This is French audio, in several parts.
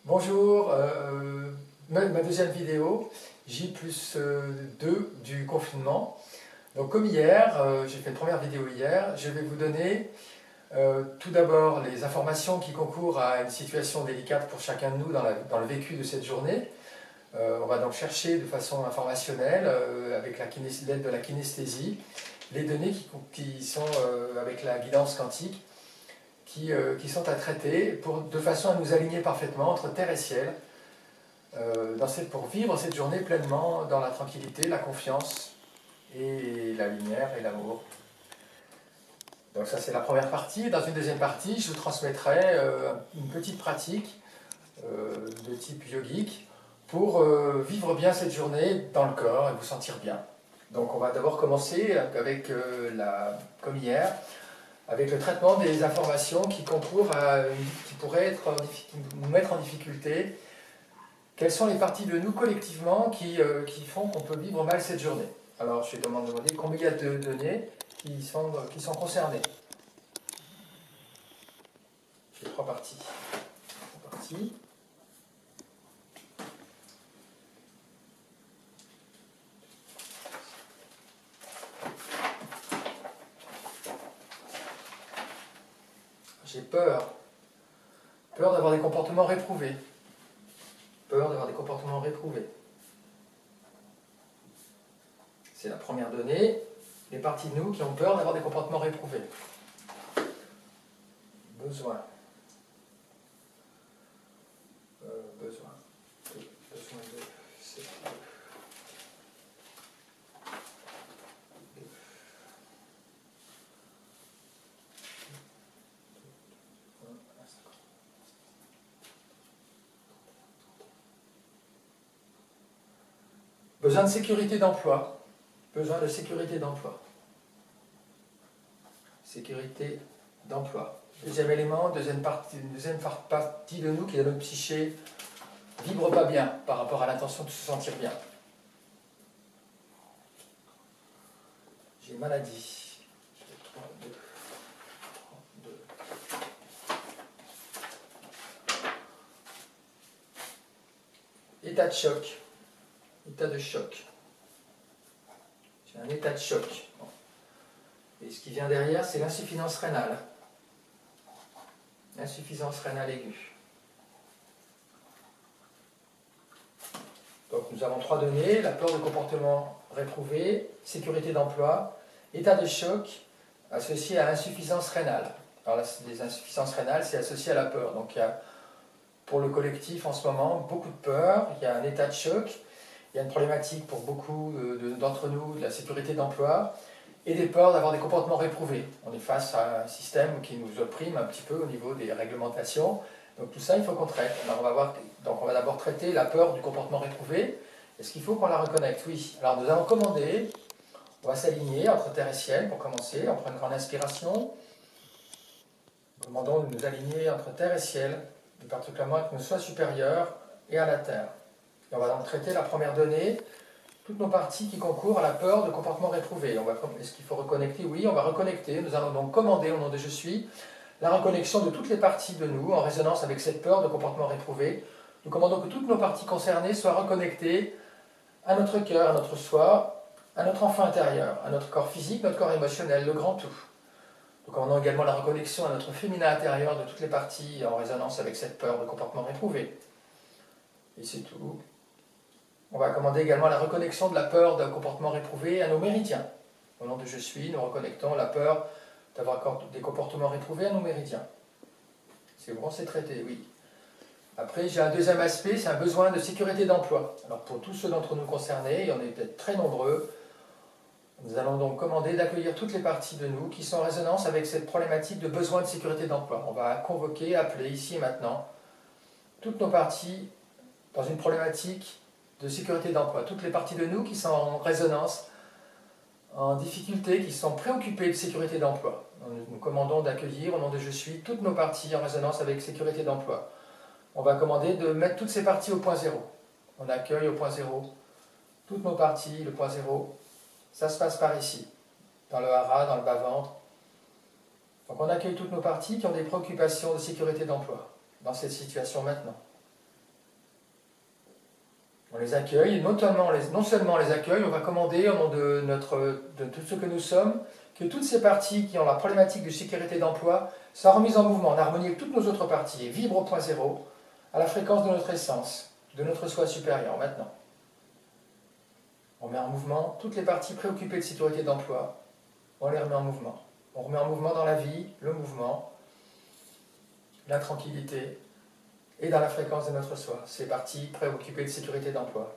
Bonjour, ma deuxième vidéo, J+2 du confinement. Donc comme hier, j'ai fait une première vidéo hier, je vais vous donner tout d'abord les informations qui concourent à une situation délicate pour chacun de nous dans le vécu de cette journée. On va donc chercher de façon informationnelle, avec l'aide de la kinesthésie, les données qui sont avec la guidance quantique, qui sont à traiter de façon à nous aligner parfaitement entre terre et ciel, pour vivre cette journée pleinement dans la tranquillité, la confiance et la lumière et l'amour. Donc ça c'est la première partie. Dans une deuxième partie, je vous transmettrai une petite pratique de type yogique pour vivre bien cette journée dans le corps et vous sentir bien. Donc on va d'abord commencer avec, comme hier, avec le traitement des informations qui concourent qui pourraient nous mettre en difficulté. Quelles sont les parties de nous collectivement qui font qu'on peut vivre mal cette journée? Alors je vais demander combien il y a de données qui sont concernées. J'ai trois parties. J'ai peur d'avoir des comportements réprouvés. C'est la première donnée, les parties de nous qui ont peur d'avoir des comportements réprouvés. Besoin de besoin de sécurité d'emploi. Sécurité d'emploi. Deuxième élément, deuxième partie de nous qui est dans notre psyché, vibre pas bien par rapport à l'intention de se sentir bien. J'ai une maladie. État de choc. J'ai un état de choc. Et ce qui vient derrière, c'est l'insuffisance rénale. Insuffisance rénale aiguë. Donc nous avons trois données, la peur de comportement réprouvé, sécurité d'emploi, état de choc associé à insuffisance rénale. Alors les insuffisances rénales, c'est associé à la peur. Donc il y a pour le collectif en ce moment beaucoup de peur, il y a un état de choc, il y a une problématique pour beaucoup d'entre nous de la sécurité d'emploi et des peurs d'avoir des comportements réprouvés. On est face à un système qui nous opprime un petit peu au niveau des réglementations. Donc tout ça, il faut qu'on traite. Alors on va d'abord traiter la peur du comportement réprouvé. Est-ce qu'il faut qu'on la reconnecte? Oui. Alors nous allons commander, on va s'aligner entre terre et ciel pour commencer. On prend une grande inspiration. Commandons de nous aligner entre terre et ciel, et particulièrement avec nos soins supérieurs et à la terre. Et on va donc traiter la première donnée, toutes nos parties qui concourent à la peur de comportement réprouvé. Est-ce qu'il faut reconnecter? Oui, on va reconnecter. Nous allons donc commander au nom de Je suis la reconnexion de toutes les parties de nous en résonance avec cette peur de comportement réprouvé. Nous commandons que toutes nos parties concernées soient reconnectées à notre cœur, à notre soi, à notre enfant intérieur, à notre corps physique, notre corps émotionnel, le grand tout. Nous commandons également la reconnexion à notre féminin intérieur de toutes les parties en résonance avec cette peur de comportement réprouvé. Et c'est tout. On va commander également la reconnexion de la peur d'un comportement réprouvé à nos méridiens. Au nom de Je suis, nous reconnectons la peur d'avoir des comportements réprouvés à nos méridiens. C'est bon, c'est traité, oui. Après, j'ai un deuxième aspect, c'est un besoin de sécurité d'emploi. Alors pour tous ceux d'entre nous concernés, et on est peut-être très nombreux, nous allons donc commander d'accueillir toutes les parties de nous qui sont en résonance avec cette problématique de besoin de sécurité d'emploi. On va convoquer, appeler ici et maintenant toutes nos parties dans une problématique de sécurité d'emploi. Toutes les parties de nous qui sont en résonance, en difficulté, qui sont préoccupées de sécurité d'emploi. Nous commandons d'accueillir au nom de Je suis toutes nos parties en résonance avec sécurité d'emploi. On va commander de mettre toutes ces parties au point zéro. On accueille au point zéro toutes nos parties, le point zéro. Ça se passe par ici, dans le hara, dans le bas-ventre. Donc on accueille toutes nos parties qui ont des préoccupations de sécurité d'emploi dans cette situation maintenant. On les accueille, et non seulement on les accueille, on va commander au nom de tout ce que nous sommes, que toutes ces parties qui ont la problématique de sécurité d'emploi soient remises en mouvement, en harmonie avec toutes nos autres parties, et vibrent au point zéro, à la fréquence de notre essence, de notre soi supérieur, maintenant. On met en mouvement toutes les parties préoccupées de sécurité d'emploi, on les remet en mouvement. On remet en mouvement dans la vie, le mouvement, la tranquillité, et dans la fréquence de notre soi, ces parties préoccupées de sécurité d'emploi.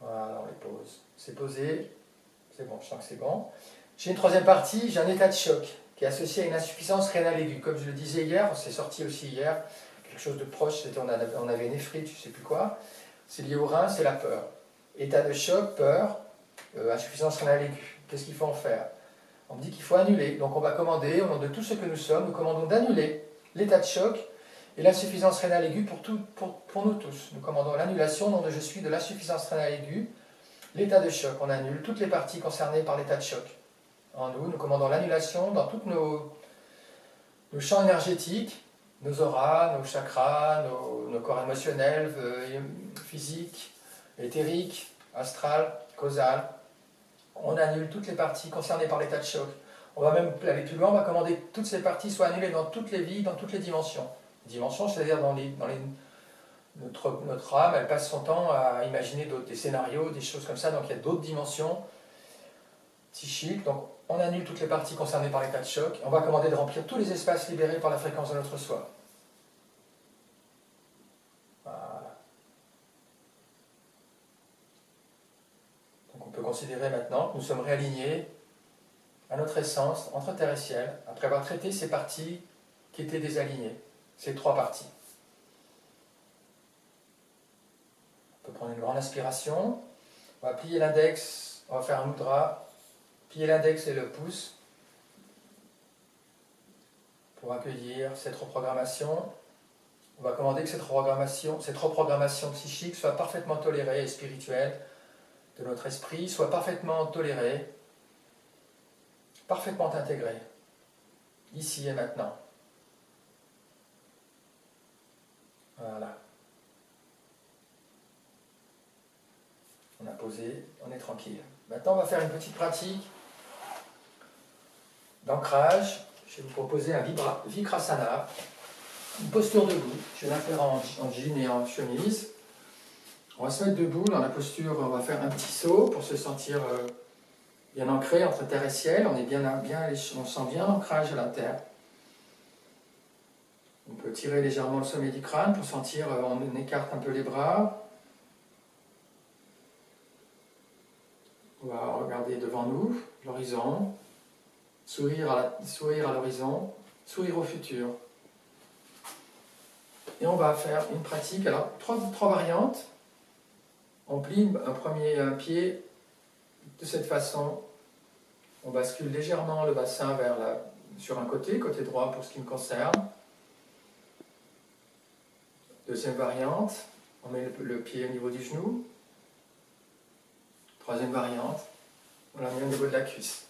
Voilà, on les pose. C'est posé, c'est bon, je sens que c'est bon. J'ai une troisième partie, j'ai un état de choc qui est associé à une insuffisance rénale aiguë. Comme je le disais hier, c'est sorti aussi hier, quelque chose de proche, on avait une éphrite, je ne sais plus quoi. C'est lié au rein, c'est la peur. État de choc, peur, insuffisance rénale aiguë. Qu'est-ce qu'il faut en faire? On me dit qu'il faut annuler. Donc on va commander, au nom de tout ce que nous sommes, nous commandons d'annuler l'état de choc et l'insuffisance rénale aiguë pour nous tous. Nous commandons l'annulation au nom de je suis de l'insuffisance rénale aiguë, l'état de choc. On annule toutes les parties concernées par l'état de choc. En nous, nous commandons l'annulation dans tous nos champs énergétiques, nos auras, nos chakras, nos corps émotionnels, physiques, éthériques, astral, causal. On annule toutes les parties concernées par l'état de choc. On va même aller plus loin, on va commander que toutes ces parties soient annulées dans toutes les vies, dans toutes les dimensions. Dimensions, c'est-à-dire notre âme, elle passe son temps à imaginer des scénarios, des choses comme ça, donc il y a d'autres dimensions psychiques. Donc on annule toutes les parties concernées par l'état de choc. On va commander de remplir tous les espaces libérés par la fréquence de notre soi. Voilà. Donc on peut considérer maintenant que nous sommes réalignés à notre essence, entre terre et ciel, après avoir traité ces parties qui étaient désalignées, ces trois parties. On peut prendre une grande inspiration, on va plier l'index, on va faire un mudra, plier l'index et le pouce pour accueillir cette reprogrammation. On va commander que cette reprogrammation psychique soit parfaitement tolérée et spirituelle de notre esprit, soit parfaitement tolérée, parfaitement intégrée, ici et maintenant. Voilà. On a posé, on est tranquille. Maintenant, on va faire une petite pratique d'ancrage. Je vais vous proposer un Vikrasana, une posture debout. Je vais la faire en jean et en chemise. On va se mettre debout dans la posture, on va faire un petit saut pour se sentir bien ancré entre terre et ciel. On sent bien l'ancrage à la terre. On peut tirer légèrement le sommet du crâne pour sentir, on écarte un peu les bras. On va regarder devant nous, l'horizon, sourire à l'horizon, sourire au futur. Et on va faire une pratique, alors trois variantes. On plie un pied de cette façon. On bascule légèrement le bassin sur un côté droit pour ce qui me concerne. Deuxième variante, on met le pied au niveau du genou. Troisième variante, on la met au niveau de la cuisse.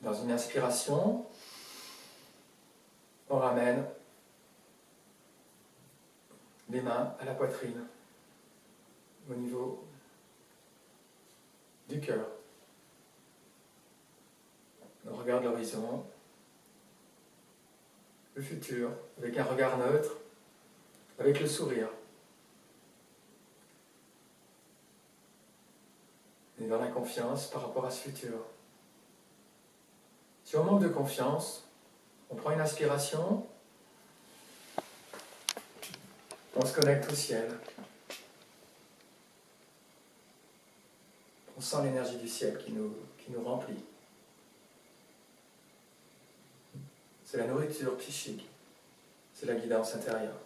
Dans une inspiration, on ramène les mains à la poitrine, au niveau du cœur. On regarde l'horizon, le futur, avec un regard neutre, avec le sourire. Et dans la confiance par rapport à ce futur. Si on manque de confiance, on prend une inspiration, on se connecte au ciel. On sent l'énergie du ciel qui nous remplit. C'est la nourriture psychique, c'est la guidance intérieure.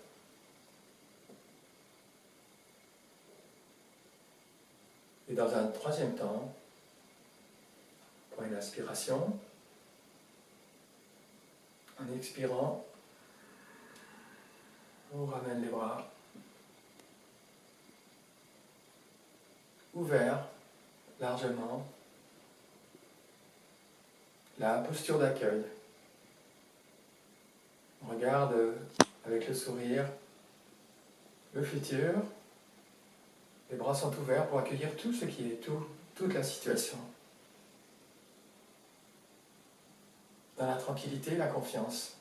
Et dans un troisième temps, on prend une inspiration, en expirant, on ramène les bras ouverts largement, la posture d'accueil. On On regarde avec le sourire le futur. Les bras sont ouverts pour accueillir tout ce qui est, toute la situation. Dans la tranquillité, la confiance.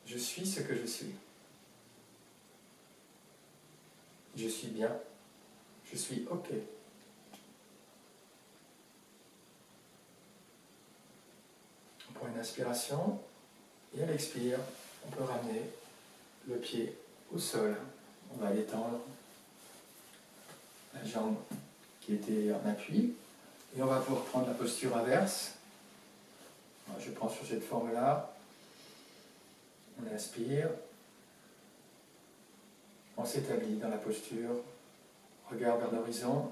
Je suis ce que je suis. Je suis bien. Je suis OK. On prend une inspiration et à l'expire, on peut ramener le pied au sol. On va détendre la jambe qui était en appui et on va pouvoir prendre la posture inverse. Alors, je prends sur cette forme-là. On inspire. On s'établit dans la posture. Regard vers l'horizon.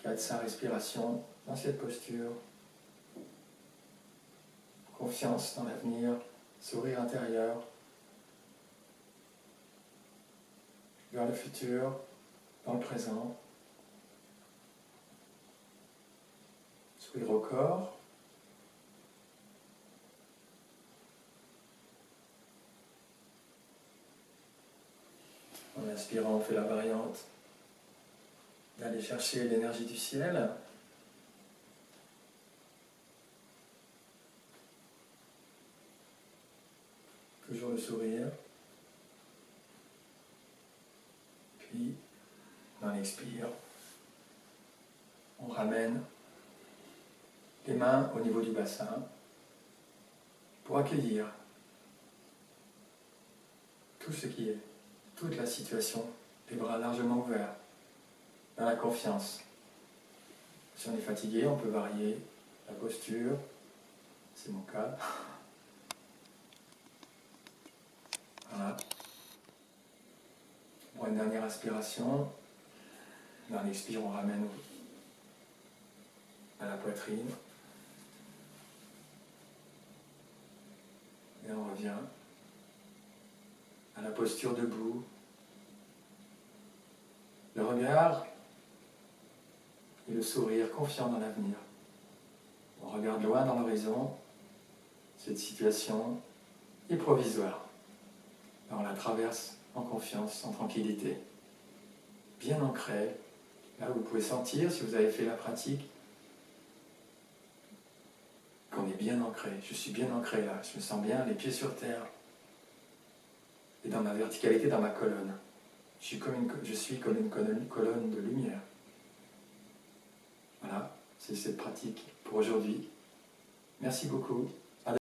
4-5 respirations dans cette posture. Confiance dans l'avenir, sourire intérieur. Vers le futur, dans le présent. Sourire au corps. En inspirant, on fait la variante d'aller chercher l'énergie du ciel. Toujours le sourire. Puis, dans l'expire, on ramène les mains au niveau du bassin pour accueillir tout ce qui est, toute la situation, les bras largement ouverts, dans la confiance. Si on est fatigué, on peut varier la posture, c'est mon cas. Voilà. Pour une dernière aspiration, dans l'expire, on ramène à la poitrine. Et on revient à la posture debout. Le regard et le sourire confiant dans l'avenir. On regarde loin dans l'horizon. Cette situation est provisoire. On la traverse en confiance, en tranquillité. Bien ancré. Là, vous pouvez sentir, si vous avez fait la pratique, qu'on est bien ancré. Je suis bien ancré là. Je me sens bien, les pieds sur terre. Et dans ma verticalité, dans ma colonne. Je suis comme une colonne de lumière. Voilà, c'est cette pratique pour aujourd'hui. Merci beaucoup.